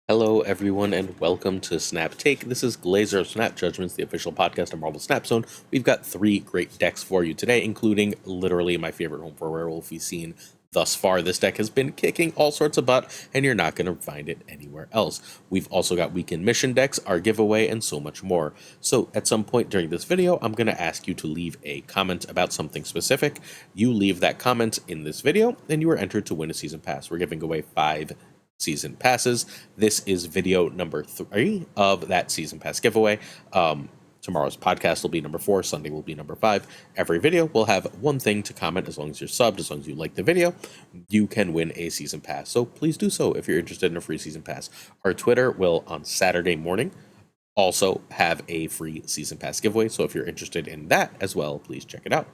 Hello, everyone, and welcome to Snap Take. This is Glazer of Snap Judgments, the official podcast of Marvel Snap Zone. We've got 3 great decks for you today, including literally my favorite home for Werewolf we've seen thus far. This deck has been kicking all sorts of butt, and you're not going to find it anywhere else. We've also got weekend mission decks, our giveaway, and so much more. So at some point during this video, I'm going to ask you to leave a comment about something specific. You leave that comment in this video, and you are entered to win a season pass. We're giving away 5 season passes. This is video number 3 of that season pass giveaway. Tomorrow's podcast will be number 4. Sunday will be number 5. Every video will have one thing to comment. As long as you're subbed, as long as you like the video, you can win a season pass. So please do so if you're interested in a free season pass. Our Twitter will, on Saturday morning, also have a free season pass giveaway. So if you're interested in that as well, please check it out.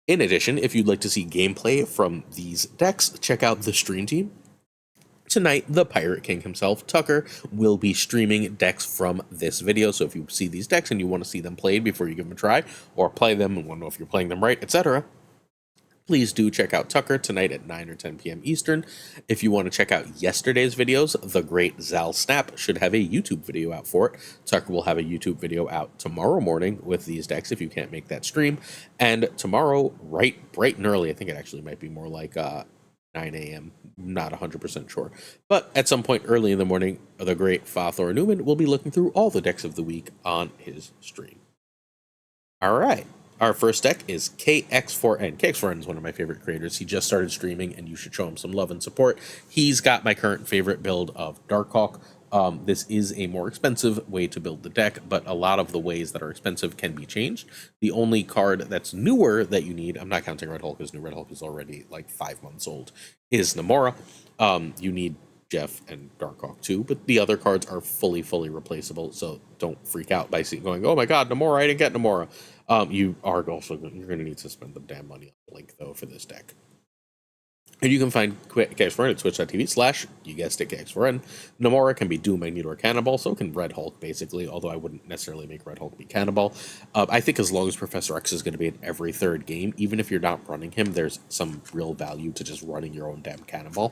In addition, if you'd like to see gameplay from these decks, check out the stream team. Tonight, the Pirate King himself, Tuccrr, will be streaming decks from this video. So if you see these decks and you want to see them played before you give them a try, or play them and want to know if you're playing them right, etc., please do check out Tuccrr tonight at 9 or 10 p.m. Eastern. If you want to check out yesterday's videos, the great ZalSnap should have a YouTube video out for it. Tuccrr will have a YouTube video out tomorrow morning with these decks if you can't make that stream. And tomorrow, bright and early, I think it actually might be more like 9 a.m., not 100% sure. But at some point early in the morning, the great FaThorNewman will be looking through all the decks of the week on his stream. All right. Our first deck is KX4N. KX4N is one of my favorite creators. He just started streaming, and you should show him some love and support. He's got my current favorite build of Darkhawk. This is a more expensive way to build the deck, but a lot of the ways that are expensive can be changed. The only card that's newer that you need, I'm not counting Red Hulk, because New Red Hulk is already like 5 months old, is Namora. You need Jeff and Darkhawk too, but the other cards are fully replaceable, so don't freak out by going, oh my god, Namora, I didn't get Namora. You're going to need to spend the damn money on Blink, though, for this deck. And you can find KX4N at twitch.tv/ you guessed it, KX4N. Namora can be Doom, Magneto, or Cannonball, so can Red Hulk, basically, although I wouldn't necessarily make Red Hulk be Cannonball. I think as long as Professor X is going to be in every third game, even if you're not running him, there's some real value to just running your own damn Cannonball.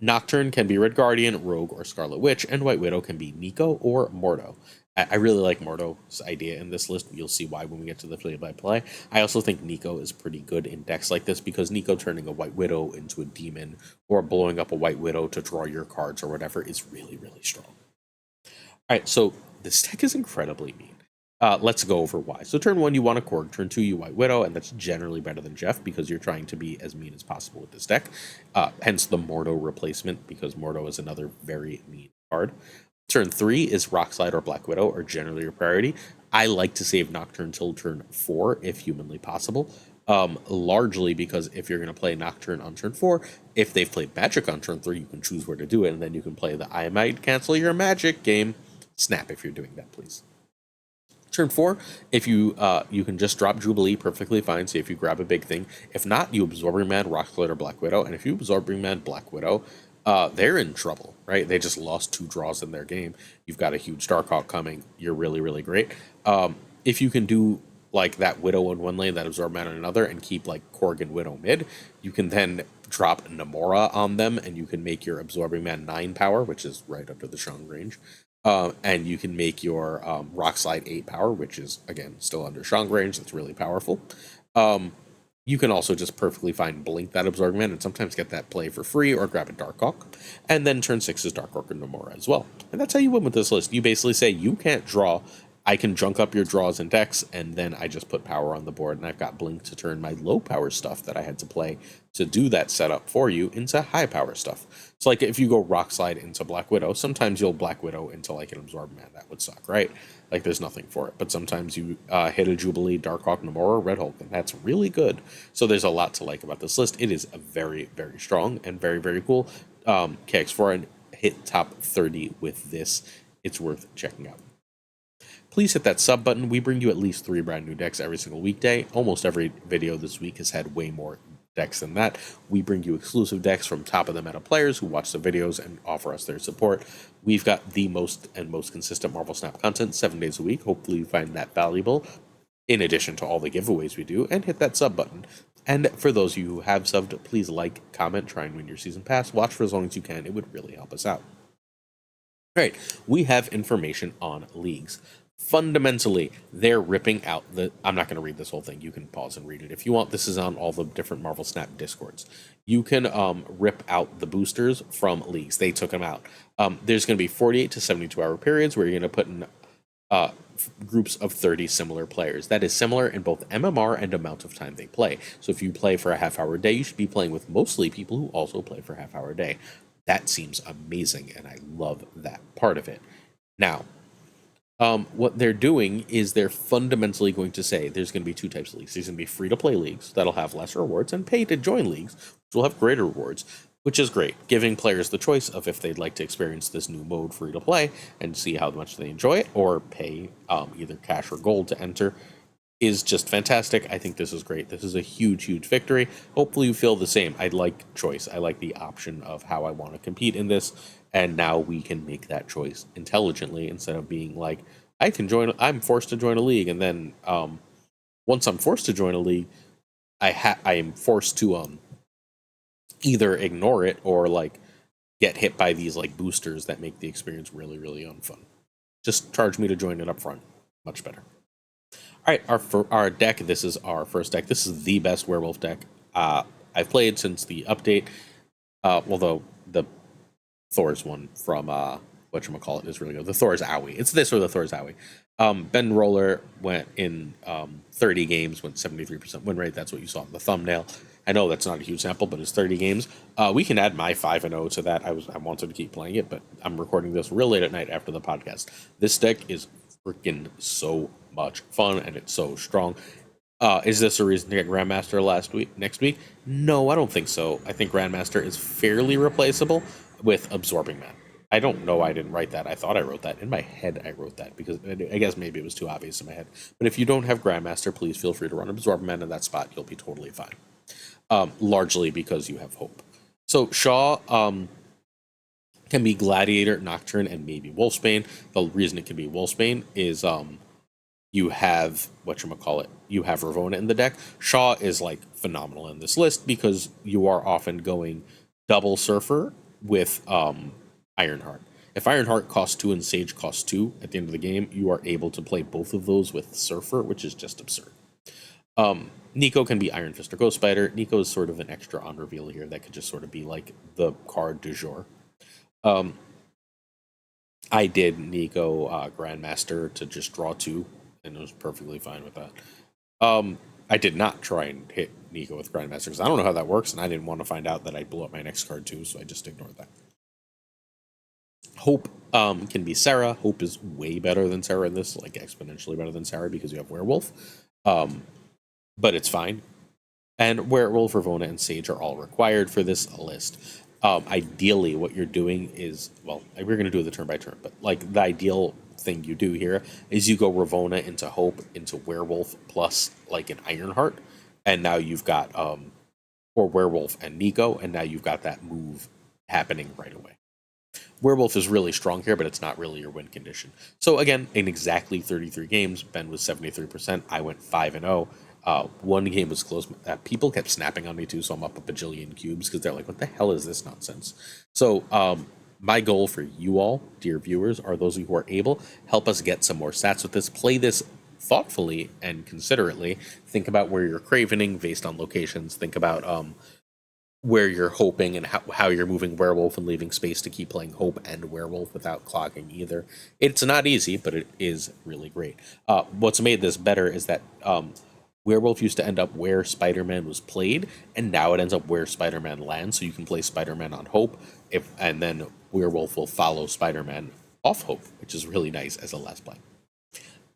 Nocturne can be Red Guardian, Rogue, or Scarlet Witch, and White Widow can be Nico or Mordo. I really like Mordo's idea in this list. You'll see why when we get to the play-by-play. I also think Nico is pretty good in decks like this because Nico turning a White Widow into a demon or blowing up a White Widow to draw your cards or whatever is really strong. All right, so this deck is incredibly mean. Let's go over why. So turn 1, you want a Korg. Turn 2, you White Widow, and that's generally better than Jeff because you're trying to be as mean as possible with this deck. Hence the Mordo replacement, because Mordo is another very mean card. Turn 3 is Rockslide or Black Widow are generally your priority. I like to save Nocturne till turn 4 if humanly possible. Largely because if you're going to play Nocturne on turn 4, if they've played Magic on turn 3, you can choose where to do it, and then you can play the I might cancel your Magic game. Snap if you're doing that, please. Turn 4, if you can just drop Jubilee perfectly fine, so if you grab a big thing. If not, you Absorbing Man, Rockslide, or Black Widow, and if you Absorbing Man, Black Widow, they're in trouble, right? They just lost 2 draws in their game. You've got a huge Darkhawk coming. You're really great. If you can do like that Widow in one lane, that Absorb Man in another, and keep like Korg and Widow mid, you can then drop Namora on them, and you can make your Absorbing Man 9 power, which is right under the Shang range. And you can make your Rockslide 8 power, which is, again, still under Shang range. That's really powerful. You can also just perfectly fine blink that Absorbing Man and sometimes get that play for free or grab a Darkhawk. And then turn 6 is Darkhawk and Namora as well. And that's how you win with this list. You basically say, you can't draw. I can junk up your draws and decks, and then I just put power on the board, and I've got Blink to turn my low power stuff that I had to play to do that setup for you into high power stuff. So like if you go Rockslide into Black Widow, sometimes you'll Black Widow into like an Absorb Man. That would suck, right? Like there's nothing for it. But sometimes you hit a Jubilee, Darkhawk, Namora, Red Hulk, and that's really good. So there's a lot to like about this list. It is very strong and very cool. KX4N hit top 30 with this. It's worth checking out. Please hit that sub button. We bring you at least 3 brand new decks every single weekday. Almost every video this week has had way more decks than that. We bring you exclusive decks from top of the meta players who watch the videos and offer us their support. We've got the most consistent Marvel Snap content 7 days a week. Hopefully you find that valuable, in addition to all the giveaways we do, and hit that sub button. And for those of you who have subbed, please like, comment, try and win your season pass. Watch for as long as you can. It would really help us out. All right, we have information on leagues. Fundamentally, they're ripping out the... I'm not going to read this whole thing. You can pause and read it if you want. This is on all the different Marvel Snap Discords. You can rip out the boosters from leagues. They took them out. There's going to be 48 to 72-hour periods where you're going to put in groups of 30 similar players. That is similar in both MMR and amount of time they play. So if you play for a half-hour day, you should be playing with mostly people who also play for a half-hour day. That seems amazing, and I love that part of it. Now, what they're doing is they're fundamentally going to say there's going to be two types of leagues. There's going to be free-to-play leagues that'll have lesser rewards, and pay-to-join leagues, which will have greater rewards, which is great, giving players the choice of if they'd like to experience this new mode free-to-play and see how much they enjoy it, or pay either cash or gold to enter, is just fantastic. I think this is great. This is a huge, huge victory. Hopefully you feel the same. I like choice. I like the option of how I want to compete in this, and now we can make that choice intelligently instead of being like, I'm forced to join a league, and then once I'm forced to join a league, I am forced to either ignore it or like get hit by these like boosters that make the experience really, really unfun. Just charge me to join it up front. Much better. All right, our deck. This is our first deck. This is the best werewolf deck I've played since the update. Although the Thor's one from whatchamacallit is really good. The Thor's Owie. It's this or the Thor's Owie. Ben Roller went in 30 games, went 73% win rate. That's what you saw in the thumbnail. I know that's not a huge sample, but it's 30 games. We can add my 5-0 to that. I wanted to keep playing it, but I'm recording this real late at night after the podcast. This deck is freaking so much fun, and it's so strong. Is this a reason to get Grandmaster next week? No, I don't think so. I think Grandmaster is fairly replaceable with Absorbing Man. I don't know. I didn't write that. I thought I wrote that. In my head, I wrote that because I guess maybe it was too obvious in my head. But if you don't have Grandmaster, please feel free to run Absorbing Man in that spot. You'll be totally fine. Largely because you have Hope. So Shaw can be Gladiator, Nocturne, and maybe Wolfsbane. The reason it can be Wolfsbane is you have you have Ravonna in the deck. Shaw is like phenomenal in this list because you are often going double Surfer with Ironheart. If Ironheart costs 2 and Sage costs 2 at the end of the game, you are able to play both of those with Surfer, which is just absurd. Nico can be Iron Fist or Ghost Spider. Nico is sort of an extra on reveal here that could just sort of be like the card du jour. I did Nico Grandmaster to just draw 2, and was perfectly fine with that. I did not try and hit Nico with Grandmaster because I don't know how that works, and I didn't want to find out that I blew up my next card too, so I just ignored that. Hope can be Sarah. Hope is way better than Sarah in this, like exponentially better than Sarah because you have Werewolf. But it's fine. And Werewolf, Ravonna, and Sage are all required for this list. Ideally, what you're doing is, well, we're going to do the turn by turn, but like the ideal thing you do here is you go Ravonna into Hope into Werewolf plus like an Ironheart, and now you've got or Werewolf and Nico, and now you've got that move happening right away. Werewolf is really strong here, but it's not really your win condition. So again, in exactly 33 games, Ben was 73%. I went 5-0. One game was close. People kept snapping on me too, so I'm up a bajillion cubes because they're like, what the hell is this nonsense? So my goal for you all, dear viewers, are those of you who are able, help us get some more stats with this. Play this thoughtfully and considerately. Think about where you're cravening based on locations. Think about where you're hoping and how you're moving Werewolf and leaving space to keep playing Hope and Werewolf without clogging either. It's not easy, but it is really great. What's made this better is that Werewolf used to end up where Spider-Man was played, and now it ends up where Spider-Man lands, so you can play Spider-Man on Hope, and then Werewolf will follow Spider-Man off Hope, which is really nice as a last play.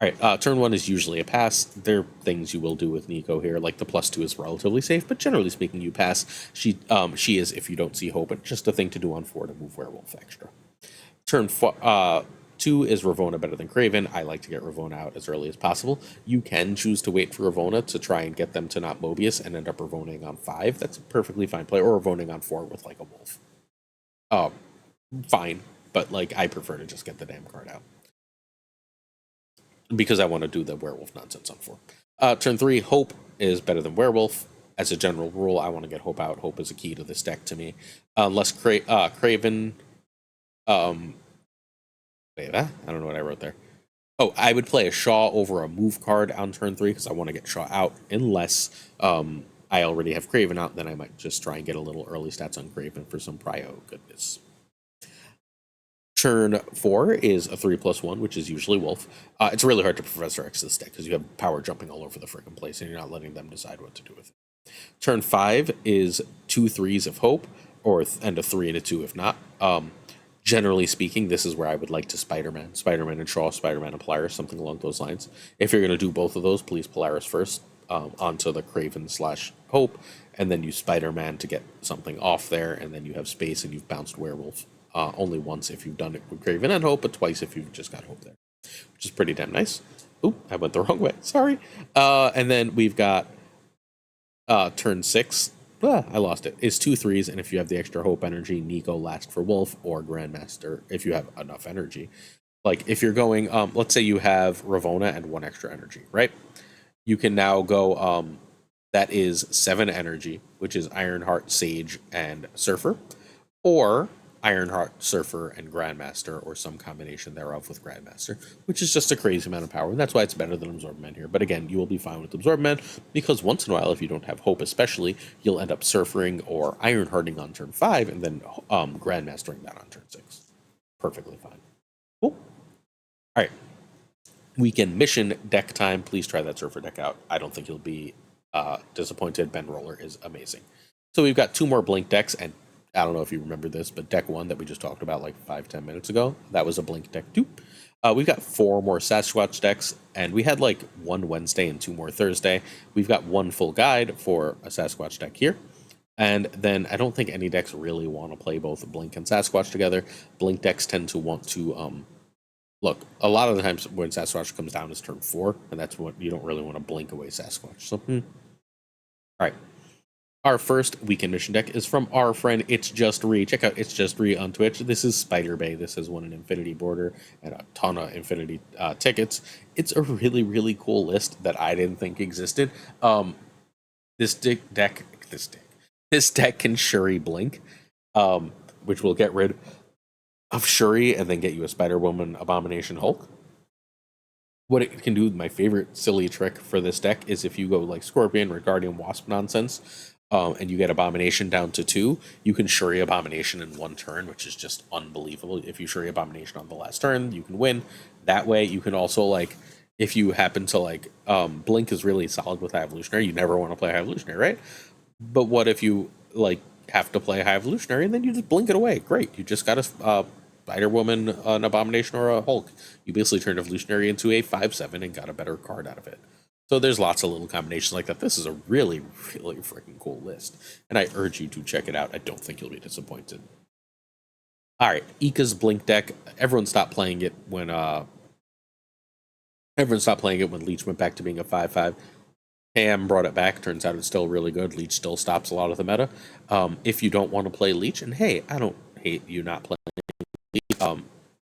All right, turn 1 is usually a pass. There are things you will do with Nico here, like the +2 is relatively safe, but generally speaking, you pass. She is, if you don't see Hope, but just a thing to do on 4 to move Werewolf extra. Turn 2 is Ravonna better than Craven. I like to get Ravonna out as early as possible. You can choose to wait for Ravonna to try and get them to not Mobius and end up Ravonning on 5. That's a perfectly fine play, or Ravonning on 4 with like a wolf. Fine, but like I prefer to just get the damn card out because I want to do the Werewolf nonsense on 4. Turn 3, Hope is better than Werewolf. as a general rule, I want to get Hope out. Hope is a key to this deck to me. Unless Craven, wait, I don't know what I wrote there. Oh, I would play a Shaw over a move card on turn 3 because I want to get Shaw out. Unless I already have Craven out, then I might just try and get a little early stats on Craven for some prio goodness. Turn 4 is a 3+1, which is usually Wolf. It's really hard to Professor X this deck because you have power jumping all over the freaking place and you're not letting them decide what to do with it. Turn 5 is 2 3s of Hope, and a 3 and a 2 if not. Generally speaking, this is where I would like to Spider-Man and Shaw, Spider-Man and Polaris, something along those lines. If you're going to do both of those, please Polaris first onto the Craven/Hope, and then you Spider-Man to get something off there, and then you have space and you've bounced Werewolf. Only once if you've done it with Craven and Hope, but twice if you've just got Hope there, which is pretty damn nice. Oop, I went the wrong way. Sorry. And then we've got turn 6. I lost it. It's 2 3s, and if you have the extra Hope energy, Nico last for Wolf or Grandmaster if you have enough energy. Like if you're going, let's say you have Ravona and 1 extra energy, right? You can now go, that is 7 energy, which is Ironheart, Sage, and Surfer, or Ironheart, Surfer, and Grandmaster, or some combination thereof with Grandmaster, which is just a crazy amount of power, and that's why it's better than Absorbman here. But again, you will be fine with Absorbman, because once in a while, if you don't have Hope especially, you'll end up Surfering or Ironhearting on turn 5, and then Grandmastering that on turn 6. Perfectly fine. Cool. Alright. Weekend mission deck time. Please try that Surfer deck out. I don't think you'll be disappointed. Ben Roller is amazing. So we've got 2 more Blink decks, and I don't know if you remember this, but deck 1 that we just talked about like 5-10 minutes ago, that was a Blink deck 2. We've got 4 more Sasquatch decks, and we had like 1 Wednesday and 2 more Thursday. We've got 1 full guide for a Sasquatch deck here. And then I don't think any decks really want to play both Blink and Sasquatch together. Blink decks tend to want to, look, a lot of the times when Sasquatch comes down is turn 4, and that's what you don't really want to blink away Sasquatch. So, all right. Our first weekend mission deck is from our friend It's Just Re. Check out It's Just Re on Twitch. This is Spider Bay. This has won an Infinity Border and a ton of Infinity tickets. It's a really, really cool list that I didn't think existed. This deck can Shuri Blink, which will get rid of Shuri and then get you a Spider-Woman, Abomination, Hulk. What it can do, my favorite silly trick for this deck is if you go like Scorpion or Guardian Wasp nonsense, and you get Abomination down to 2, you can Shuri Abomination in 1 turn, which is just unbelievable. If you Shuri Abomination on the last turn, you can win. That way, you can also, like, if you happen to, like, Blink is really solid with High Evolutionary. You never want to play High Evolutionary, right? But what if you, like, have to play High Evolutionary and then you just blink it away? Great. You just got a Spider-Woman, an Abomination, or a Hulk. You basically turned Evolutionary into a 5/7 and got a better card out of it. So there's lots of little combinations like that. This is a really, really freaking cool list, and I urge you to check it out. I don't think you'll be disappointed. All right, Ika's Blink deck. Everyone stopped playing it when Leech went back to being a 5/5. Cam brought it back. Turns out it's still really good. Leech still stops a lot of the meta. If you don't want to play Leech, and hey, I don't hate you not playing Leech.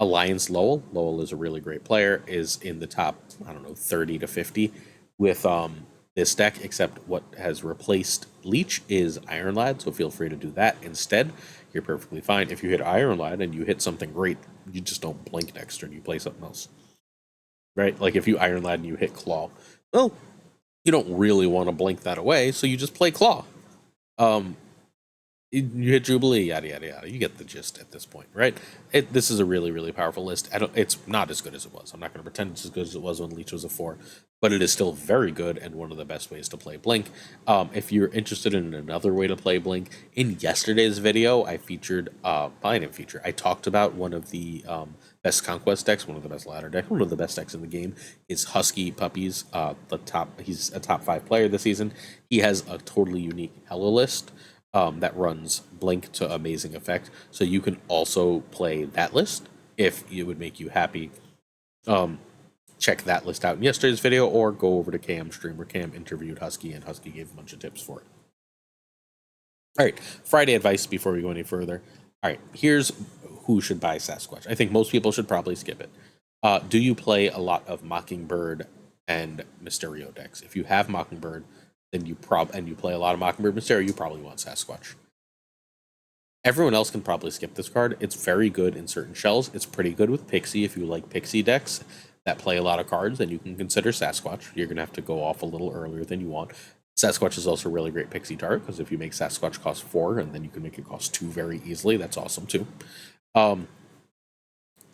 Alliance Lowell. Lowell is a really great player. Is in the top, I don't know, 30 to 50 with this deck, except what has replaced Leech is Iron Lad, so feel free to do that instead. You're perfectly fine. If you hit Iron Lad and you hit something great, you just don't blink next turn, you play something else. Right? Like if you Iron Lad and you hit Claw, well, you don't really want to blink that away, so you just play Claw. You hit Jubilee, yada yada yada. You get the gist at this point, right? This is a really, really powerful list. It's not as good as it was. I'm not going to pretend it's as good as it was when Leech was a 4, but it is still very good and one of the best ways to play Blink. If you're interested in another way to play Blink, in yesterday's video, I featured, I didn't feature, I talked about one of the best Conquest decks, one of the best ladder decks, one of the best decks in the game is Husky Puppies. He's a top 5 player this season. He has a totally unique Hello list. That runs Blink to amazing effect. So you can also play that list if it would make you happy. Check that list out in yesterday's video or go over to Cam's stream where Cam interviewed Husky and Husky gave a bunch of tips for it. All right, Friday advice before we go any further. All right, here's who should buy Sasquatch. I think most people should probably skip it. Do you play a lot of Mockingbird and Mysterio decks? If you have Mockingbird, then you play a lot of Mockingbird Mysterio, you probably want Sasquatch. Everyone else can probably skip this card. It's very good in certain shells. It's pretty good with Pixie. If you like Pixie decks that play a lot of cards, then you can consider Sasquatch. You're going to have to go off a little earlier than you want. Sasquatch is also a really great Pixie target, because if you make Sasquatch cost 4, and then you can make it cost 2 very easily, that's awesome too.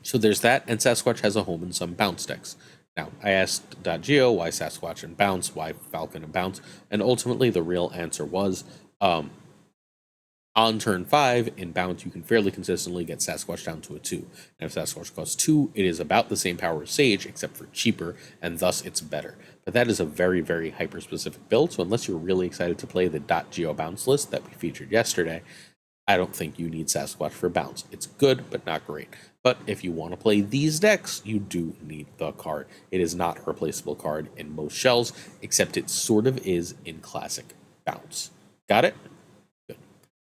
So there's that, and Sasquatch has a home in some bounce decks. Now, I asked .geo why Sasquatch and bounce, why Falcon and bounce, and ultimately the real answer was, on turn 5, in bounce, you can fairly consistently get Sasquatch down to a 2. And if Sasquatch costs 2, it is about the same power as Sage, except for cheaper, and thus it's better. But that is a very, very hyper-specific build, so unless you're really excited to play the .geo bounce list that we featured yesterday, I don't think you need Sasquatch for bounce. It's good, but not great. But if you want to play these decks, you do need the card. It is not a replaceable card in most shells, except it sort of is in classic bounce. Got it? Good.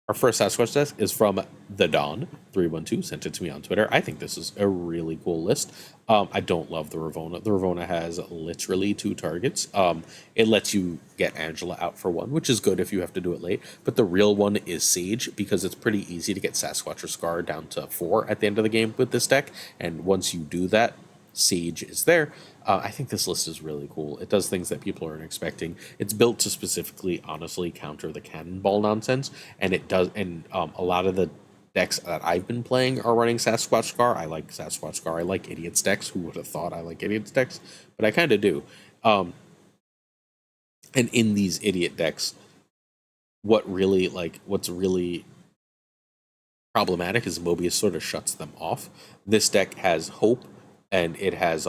Our first Sasquatch deck is from The Dawn 312, sent it to me on Twitter. I think this is a really cool list. I don't love the Ravona. The Ravona has literally 2 targets. It lets you get Angela out for 1, which is good if you have to do it late. But the real one is Sage, because it's pretty easy to get Sasquatch or Scar down to 4 at the end of the game with this deck. And once you do that, Sage is there. I think this list is really cool. It does things that people aren't expecting. It's built to specifically, honestly, counter the cannonball nonsense. And it does, and a lot of the decks that I've been playing are running Sasquatch Scar. I like Sasquatch Scar. I like Idiots decks. Who would have thought I like Idiots decks? But I kind of do. And in these Idiot decks, what's really problematic is Mobius sort of shuts them off. This deck has Hope, and it has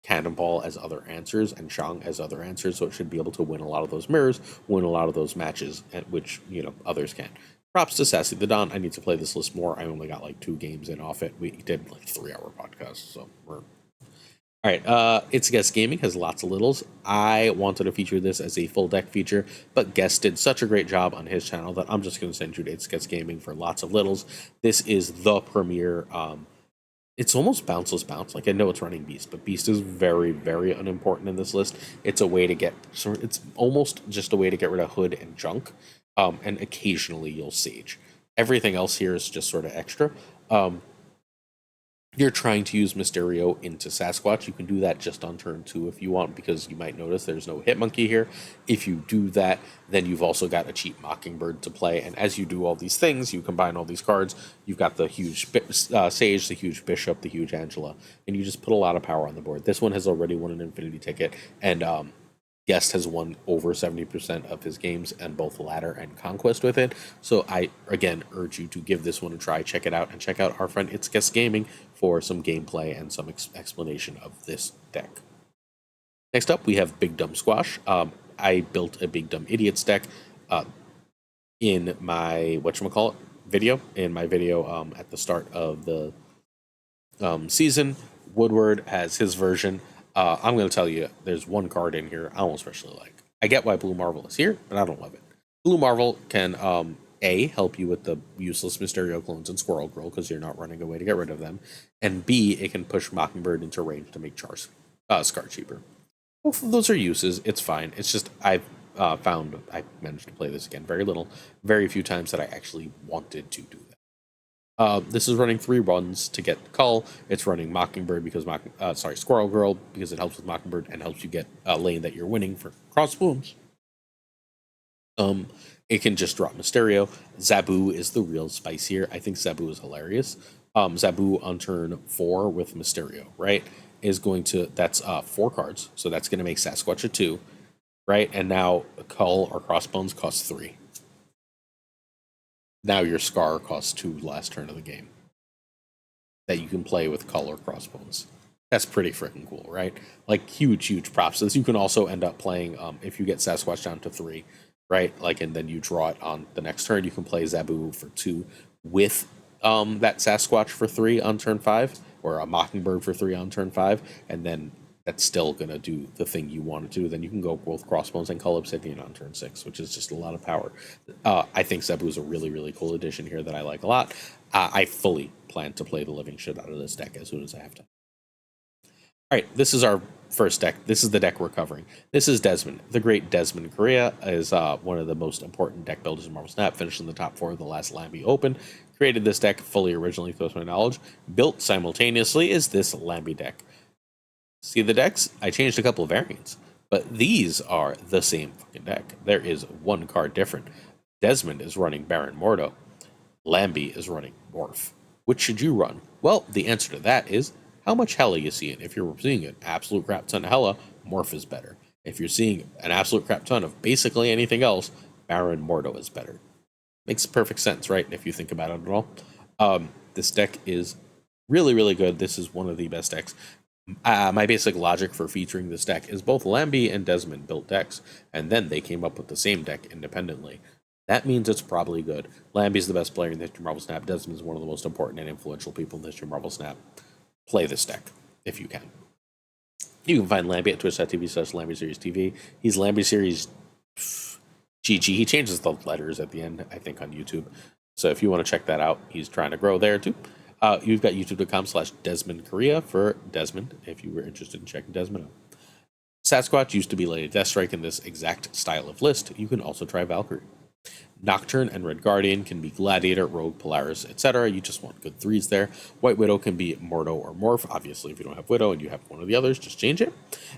Cannonball as other answers, and Shang as other answers, so it should be able to win a lot of those mirrors, win a lot of those matches, which, others can't. Props to Sassy the Don. I need to play this list more. I only got like 2 games in off it. We did like 3-hour podcast, so we're... Alright, It's Guess Gaming has lots of littles. I wanted to feature this as a full deck feature, but Guess did such a great job on his channel that I'm just going to send you to It's Guess Gaming for lots of littles. This is the premier... it's almost bounceless bounce. Like, I know it's running Beast, but Beast is very, very unimportant in this list. It's a way to get... It's almost just a way to get rid of Hood and Junk. And occasionally you'll Sage. Everything else here is just sort of extra. You're trying to use Mysterio into Sasquatch. You can do that just on turn 2 if you want, because you might notice there's no Hitmonkey here. If you do that, then you've also got a cheap Mockingbird to play. And as you do all these things, you combine all these cards, you've got the huge Sage, the huge Bishop, the huge Angela, and you just put a lot of power on the board. This one has already won an Infinity ticket, and Guest has won over 70% of his games and both Ladder and Conquest with it. So I, again, urge you to give this one a try. Check it out, and check out our friend It's Guest Gaming for some gameplay and some explanation of this deck. Next up, we have Big Dumb Squash. I built a Big Dumb Idiots deck in my, video. In my video at the start of the season. Woodward has his version. I'm going to tell you, there's one card in here I don't especially like. I get why Blue Marvel is here, but I don't love it. Blue Marvel can, A, help you with the useless Mysterio clones and Squirrel Girl, because you're not running away to get rid of them, and B, it can push Mockingbird into range to make Scar cheaper. Both of those are uses. It's fine. It's just I've managed to play this again very few times that I actually wanted to do that. This is running 3 runs to get Cull. It's running Mockingbird because Squirrel Girl, because it helps with Mockingbird and helps you get a lane that you're winning for cross wounds. It can just drop Mysterio. Zabu is the real spice here. I think Zabu is hilarious. Zabu on turn 4 with Mysterio, right, is going to, that's 4 cards, so that's going to make Sasquatch a 2, right, and now Cull or Crossbones costs 3. Now your Scar costs 2 last turn of the game that you can play with Cull or Crossbones. That's pretty freaking cool, right? Like, huge props. This you can also end up playing, if you get Sasquatch down to 3, right? Like, and then you draw it on the next turn, you can play Zabu for 2 with that Sasquatch for 3 on turn 5, or a Mockingbird for 3 on turn 5, and then that's still going to do the thing you want to do. Then you can go both Crossbones and Cull Obsidian on turn 6, which is just a lot of power. I think Zabu is a really cool addition here that I like a lot. I fully plan to play the living shit out of this deck as soon as I have time. All right, this is our first deck. This is the deck we're covering. This is Desmond. The great Desmond Correa is one of the most important deck builders in Marvel Snap, finished in the top 4 of the last Lamby Open. Created this deck fully originally, to my knowledge. Built simultaneously is this Lamby deck. See the decks? I changed a couple of variants, but these are the same fucking deck. There is one card different. Desmond is running Baron Mordo. Lamby is running Morph. Which should you run? Well, the answer to that is how much Hella you seeing. If you're seeing an absolute crap ton of Hella, Morph is better. If you're seeing an absolute crap ton of basically anything else, Baron Mordo is better. Makes perfect sense, right? If you think about it at all. This deck is really, really good. This is one of the best decks. My basic logic for featuring this deck is both Lamby and Desmond built decks, and then they came up with the same deck independently. That means it's probably good. Lamby's the best player in the history of Marvel Snap. Desmond's one of the most important and influential people in the history of Marvel Snap. Play this deck, if you can. You can find Lamby at twitch.tv/LambySeriesTV. He's Lamby Series GG. He changes the letters at the end, I think, on YouTube. So if you want to check that out, he's trying to grow there, too. You've got youtube.com/Desmond Korea for Desmond, if you were interested in checking Desmond out. Sasquatch used to be Lady Deathstrike in this exact style of list. You can also try Valkyrie. Nocturne and Red Guardian can be Gladiator, Rogue, Polaris, etc. You just want good 3s there. White Widow can be Mordo or Morph. Obviously, if you don't have Widow and you have one of the others, just change it.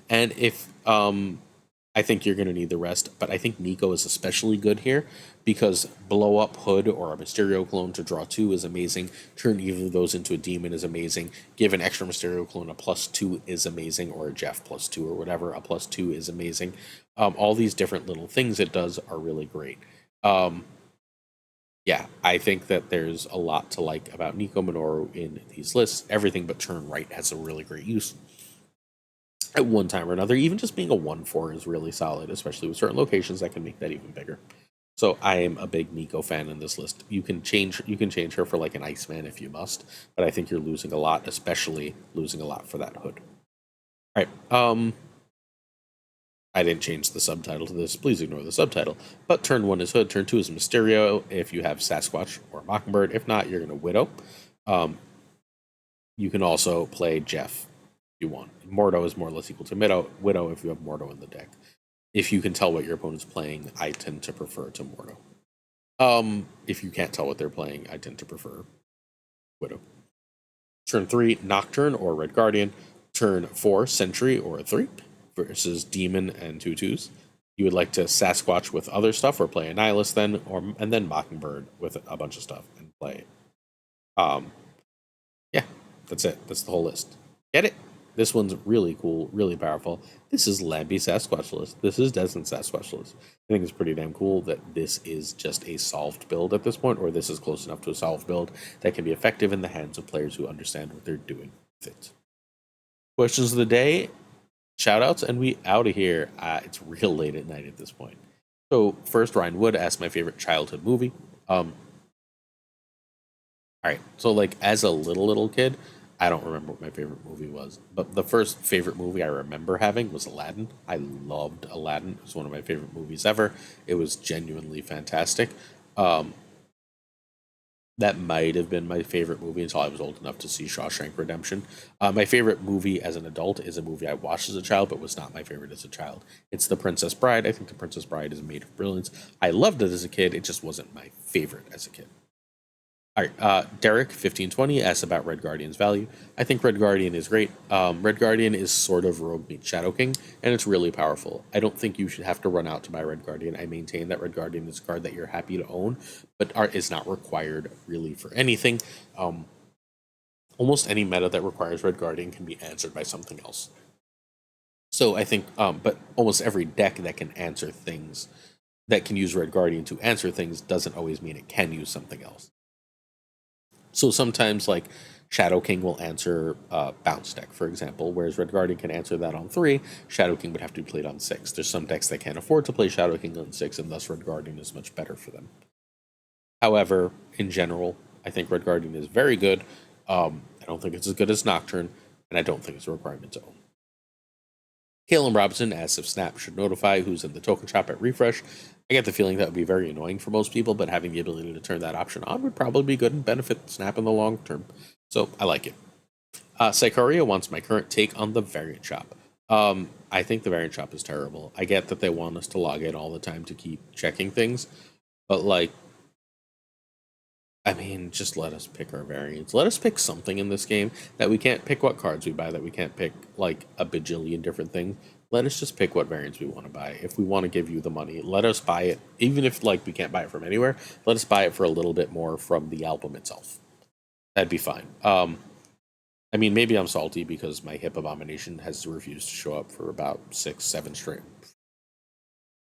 And if I think you're going to need the rest, but I think Nico is especially good here because Blow Up Hood or a Mysterio clone to draw 2 is amazing. Turn either of those into a demon is amazing. Give an extra Mysterio clone a +2 is amazing, or a Jeff +2 or whatever, a +2 is amazing. All these different little things it does are really great. Yeah, I think that there's a lot to like about Nico Minoru in these lists. Everything but turn right has a really great use at one time or another. Even just being a 1/4 is really solid, especially with certain locations that can make that even bigger. So I am a big Nico fan in this list. You can change her for like an Iceman if you must, but I think you're losing a lot, especially losing a lot for that hood. All right. I didn't change the subtitle to this. Please ignore the subtitle. But turn 1 is Hood. Turn 2 is Mysterio if you have Sasquatch or Mockingbird. If not, you're going to Widow. You can also play Jeff if you want. Mordo is more or less equal to Widow if you have Mordo in the deck. If you can tell what your opponent's playing, I tend to prefer to Mordo. If you can't tell what they're playing, I tend to prefer Widow. Turn 3, Nocturne or Red Guardian. Turn 4, Sentry or a 3. Versus Demon and 2/2s. You would like to Sasquatch with other stuff or play Annihilus then, and then Mockingbird with a bunch of stuff and play. Yeah, that's it. That's the whole list. Get it? This one's really cool, really powerful. This is Lamby Sasquatch list. This is Desmond Sasquatch list. I think it's pretty damn cool that this is just a solved build at this point, or this is close enough to a solved build that can be effective in the hands of players who understand what they're doing with it. Questions of the day. Shoutouts, and we out of here. It's real late at night at this point. So first, Ryan Wood asked my favorite childhood movie. All right, so like as a little kid, I don't remember what my favorite movie was, but the first favorite movie I remember having was Aladdin. I loved Aladdin. It was one of my favorite movies ever. It was genuinely fantastic. That might have been my favorite movie until I was old enough to see Shawshank Redemption. My favorite movie as an adult is a movie I watched as a child, but was not my favorite as a child. It's The Princess Bride. I think The Princess Bride is made of brilliance. I loved it as a kid. It just wasn't my favorite as a kid. All right, Derek 1520 asks about Red Guardian's value. I think Red Guardian is great. Red Guardian is sort of Rogue meets Shadow King, and it's really powerful. I don't think you should have to run out to buy Red Guardian. I maintain that Red Guardian is a card that you're happy to own, but is not required really for anything. Almost any meta that requires Red Guardian can be answered by something else. So I think, but almost every deck that can answer things, that can use Red Guardian to answer things, doesn't always mean it can use something else. So sometimes, like, Shadow King will answer Bounce deck, for example, whereas Red Guardian can answer that on 3, Shadow King would have to be played on 6. There's some decks that can't afford to play Shadow King on 6, and thus Red Guardian is much better for them. However, in general, I think Red Guardian is very good. I don't think it's as good as Nocturne, and I don't think it's a requirement to own. Caleb Robinson asks if Snap should notify who's in the token shop at refresh. I get the feeling that would be very annoying for most people, but having the ability to turn that option on would probably be good and benefit Snap in the long term. So I like it. Sycoria wants my current take on the variant shop. I think the variant shop is terrible. I get that they want us to log in all the time to keep checking things, but like, I mean, just let us pick our variants. Let us pick something in this game that we can't pick what cards we buy, that we can't pick like a bajillion different things. Let us just pick what variants we want to buy. If we want to give you the money, let us buy it. Even if like we can't buy it from anywhere, let us buy it for a little bit more from the album itself. That'd be fine. I mean, maybe I'm salty because my hip abomination has refused to show up for about 6-7 straight.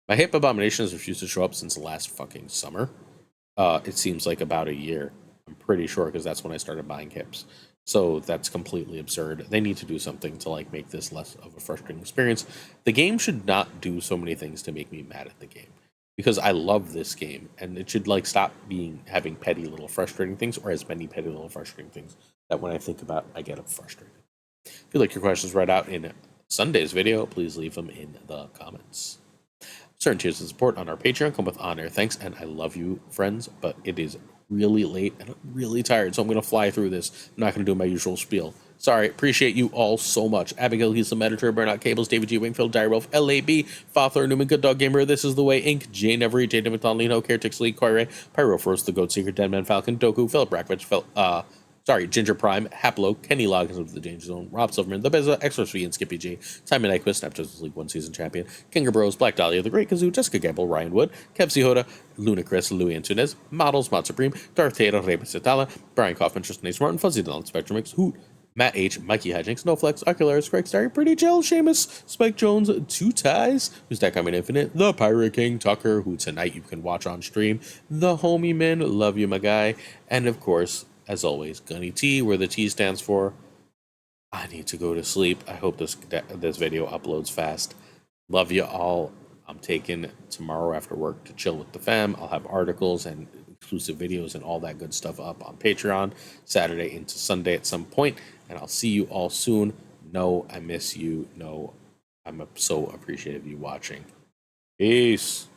My hip abomination has refused to show up since last fucking summer. It seems like about a year. I'm pretty sure because that's when I started buying hips. So that's completely absurd. They need to do something to like make this less of a frustrating experience. The game should not do so many things to make me mad at the game, because I love this game, and it should like stop having petty little frustrating things, or as many petty little frustrating things that when I think about, I get frustrated. If you like your questions read out in Sunday's video, please leave them in the comments. Certain tiers of support on our Patreon come with on-air thanks, and I love you, friends, but it is really late and I'm really tired, so I'm going to fly through this. I'm not going to do my usual spiel. Sorry, appreciate you all so much. Abigail, he's the Editor, Burnout Cables, David G. Wingfield, Direwolf, LAB, FaThorNewman, Good Dog Gamer, This Is The Way, Inc., Jane Every, Jada McDonaldino, Caretix Lee, Koire, Pyroforce, The Goat Seeker, Deadman Falcon, Doku, Philip Brackvich, Ginger Prime, Haplo, Kenny Loggins of the Danger Zone, Rob Silverman, The Bezza, XRSV, and Skippy G, Simon Nyquist, Snap Justice League 1 Season Champion, Kinga Bros, Black Dahlia, The Great Kazoo, Jessica Gamble, Ryan Wood, Kev Hoda, Lunacris, Louis Antunes, Models, Mod Supreme, Darth Tato, Reba Citala, Brian Kaufman, Tristan Ace Martin, Fuzzy Dylan, Spectrum X, Hoot, Matt H, Mikey Hijinks, Snowflex, Ocularis, Craig Starry, Pretty Jill, Seamus, Spike Jones, Two Ties, Who's That Coming Infinite, The Pirate King, Tuccrr, who tonight you can watch on stream, The Homie Man, love you my guy, and of course, as always, Gunny T, where the T stands for I need to go to sleep. I hope this video uploads fast. Love you all. I'm taking tomorrow after work to chill with the fam. I'll have articles and exclusive videos and all that good stuff up on Patreon Saturday into Sunday at some point, and I'll see you all soon. No, I miss you. No, I'm so appreciative of you watching. Peace.